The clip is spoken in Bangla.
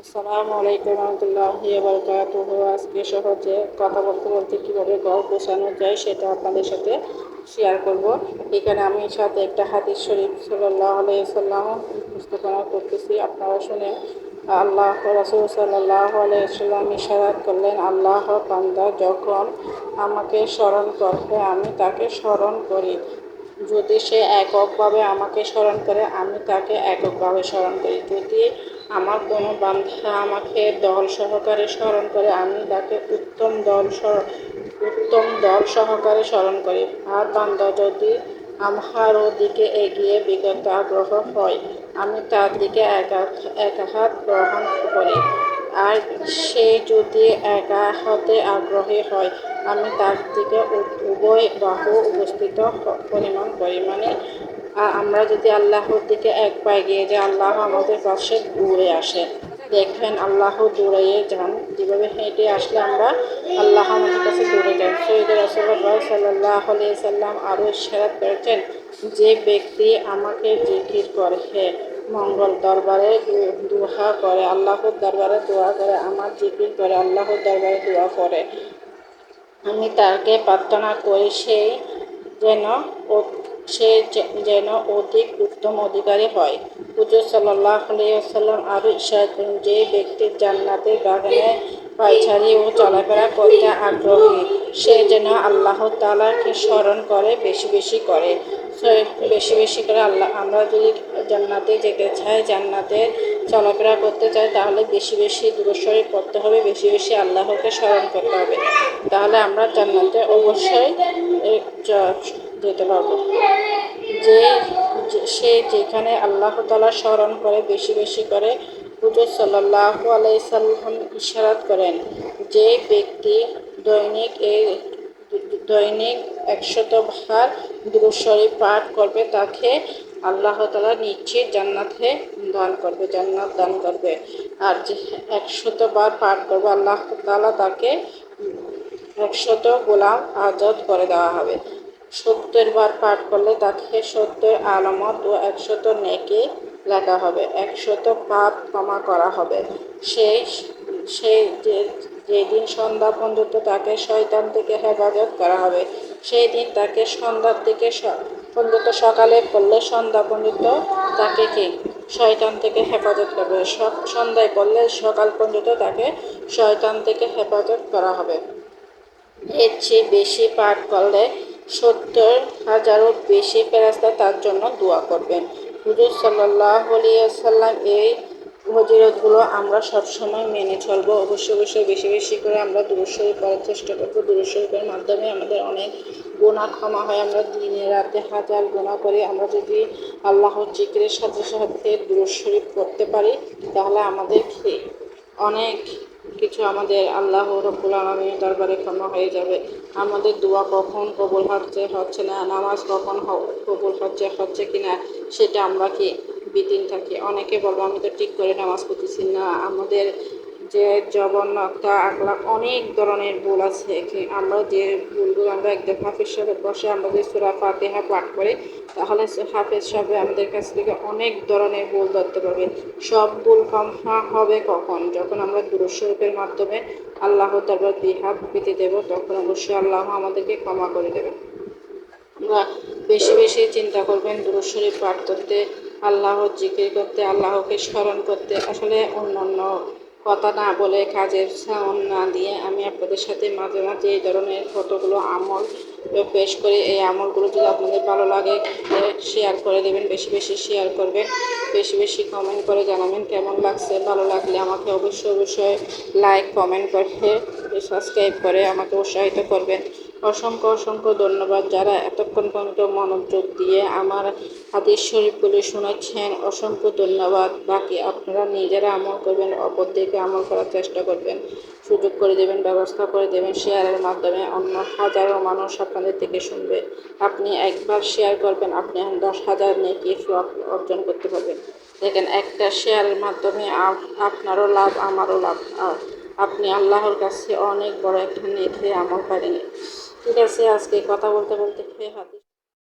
আসসালামু আলাইকুম রহমতুল্লাহি বারাকাতুহু। আজকে সহজে কথা বলতে বলতে কীভাবে ঘর গোছানো যায় সেটা আপনাদের সাথে শেয়ার করব। এখানে আমি সাথে একটা হাদিস শরীফ সাল্লাল্লাহু আলাইহি সাল্লাম উপস্থাপনা করতেছি, আপনারা শুনে। আল্লাহ রাসূল সাল্লাল্লাহু আলাইহি সাল্লাম ইশারাত করলেন, আল্লাহ বান্দা যখন আমাকে স্মরণ করে আমি তাকে স্মরণ করি। যদি সে এককভাবে আমাকে স্মরণ করে আমি তাকে এককভাবে স্মরণ করি। যদি আমার কোনো বান্ধা আমাকে দল সহকারে স্মরণ করে আমি তাকে উত্তম দল সহকারে স্মরণ করি। আর বান্দা যদি আমার দিকে এগিয়ে বিগত আগ্রহ হয় আমি তার দিকে এক হাত গ্রহণ করি। আর সে যদি একা হতে আগ্রহী হয় আমি তার দিকে উভয় বাহু উপস্থিত পরিমাণ করি। মানে আমরা যদি আল্লাহর দিকে এক পায়ে গিয়ে যে আল্লাহ আমাদের পাশে দূরে আসে, দেখবেন আল্লাহ দূরে যান, যেভাবে হেঁটে আসলে আমরা আল্লাহ আমাদের কাছে দূরে যান। সৈয়দ রাসূলুল্লাহ সাল্লাল্লাহু আলাইহি সাল্লাম আরও ইশারাত করেছেন, যে ব্যক্তি আমাকে জিকির করে, মঙ্গল দরবারে দোয়া করে, আল্লাহর দরবারে দোয়া করে, আমার জিকির করে, আল্লাহর দরবারে দোয়া করে, আমি তাকে প্রার্থনা করি যেন সে যেন অধিক উত্তম অধিকারী হয়। হুজুর সাল্লাল্লাহু আলাইহি ওয়াসাল্লাম আরও ইরশাদ করেন, যে ব্যক্তি জান্নাতের বাগানে পায়চারি ও চলাফেরা করতে আগ্রহী সে যেন আল্লাহ তাআলাকে স্মরণ করে বেশি বেশি করে। আমরা যদি জান্নাতে যেতে চাই, জান্নাতে চলাফেরা করতে চাই, তাহলে বেশি বেশি দুরূদ শরীফ পড়তে হবে, বেশি বেশি আল্লাহকে স্মরণ করতে হবে। তাহলে আমরা জান্নাতে অবশ্যই যেতে পারবো। সে যেখানে আল্লাহ তাআলা স্মরণ করে বেশি বেশি করে, হুজুর সাল্লাল্লাহু আলাইহি সাল্লাম ইশারাত করেন, যে ব্যক্তি দৈনিক 100 বার দুরূদ শরীফ পাঠ করবে তাকে আল্লাহ তাআলা নিশ্চিত জান্নাত দান করবে। আর যে 100 বার পাঠ করবে আল্লাহ তাআলা তাকে 100 গোলাম আজাদ করে দেওয়া হবে। 70 বার পাঠ করলে তাকে 70 আলামত ও 100 নেকি লেখা হবে, 100 পাপ ক্ষমা করা হবে। সেই যেদিন সন্ধ্যা পর্যন্ত তাকে শয়তান থেকে হেফাজত করা হবে, সেই দিন তাকে সন্ধ্যা থেকে পর্যন্ত, সকালে পড়লে সন্ধ্যা পর্যন্ত তাকে শয়তান থেকে হেফাজত করবে, সন্ধ্যায় পড়লে সকাল পর্যন্ত তাকে শয়তান থেকে হেফাজত করা হবে। এর চেয়ে বেশি পাঠ করলে 70,000-এরও বেশি ফেরেশতা তার জন্য দোয়া করবেন। হুজুর সাল্লাল্লাহু আলাইহি ওয়াসাল্লাম এই ফজিলতগুলো আমরা সবসময় মেনে চলব। অবশ্যই বেশি বেশি করে আমরা দুরূদ শরীফ পড়ার চেষ্টা করব। দুরূদ শরীফের মাধ্যমে আমাদের অনেক গুনাহ ক্ষমা হয়। আমরা দিনে রাতে হাজার গুনাহ করি, আমরা যদি আল্লাহর জিকিরের সাথে সাথে দুরূদ শরীফ পড়তে পারি তাহলে আমাদের অনেক কিছু আমাদের আল্লাহ রাব্বুল আলামিনের দরবারে ক্ষমা হয়ে যাবে। আমাদের দোয়া কখন কবুল হচ্ছে না, নামাজ কখন কবুল হচ্ছে কি না সেটা আমরা বিদিন থাকি। অনেকে বলবো আমি তো ঠিক করে নামাজ পড়তেছি না। আমাদের যে জবনতা আকলাক অনেক ধরনের ভুল আছে। আমরা যে ভুলগুলো আমরা একদম হাফেজ সাহেব বসে আমরা যে সূরা ফাতিহা পাঠ করি তাহলে হাফেজ সাহেব আমাদের কাছ থেকে অনেক ধরনের ভুল ধরতে পারবে। সব ভুল ক্ষমা হবে কখন? যখন আমরা দুরূদ শরীফের মাধ্যমে আল্লাহর দরবারে দুই হাত পেতে দেব, তখন অবশ্যই আল্লাহ আমাদেরকে ক্ষমা করে দেবেন। আমরা বেশি বেশি চিন্তা করবেন দুরূদ শরীফ পাঠ করতে, আল্লাহর জিকির করতে, আল্লাহকে স্মরণ করতে। আসলে অন্য কথা না বলে, কাজের সাউন্ড না দিয়ে আমি আপনাদের সাথে মাঝে মাঝে এই ধরনের কতগুলো আমল পেশ করি। এই আমলগুলো যদি আপনাদের ভালো লাগে শেয়ার করে দেবেন, বেশি বেশি শেয়ার করবেন, বেশি বেশি কমেন্ট করে জানাবেন কেমন লাগছে। ভালো লাগলে আমাকে অবশ্যই লাইক কমেন্ট করে সাবস্ক্রাইব করে আমাকে উৎসাহিত করবেন। অসংখ্য ধন্যবাদ যারা এতক্ষণ পর্যন্ত মনোযোগ দিয়ে আমার হাদিস শরীফগুলি শোনাচ্ছেন, অসংখ্য ধন্যবাদ। বাকি আপনারা নিজেরা আমল করবেন, অপরদেরকে আমল করার চেষ্টা করবেন, সুযোগ করে দেবেন, ব্যবস্থা করে দেবেন। শেয়ারের মাধ্যমে অন্য হাজারো মানুষ আপনাদের থেকে শুনবে। আপনি একবার শেয়ার করবেন, আপনি 10,000 নেকি অর্জন করতে পারবেন। দেখেন, একটা শেয়ারের মাধ্যমে আপনারও লাভ, আমারও লাভ। আপনি আল্লাহর কাছে অনেক বড় একটা নেকি আমল পাবেন। ঠিক আছে, আজকে কথা বলতে হাদিস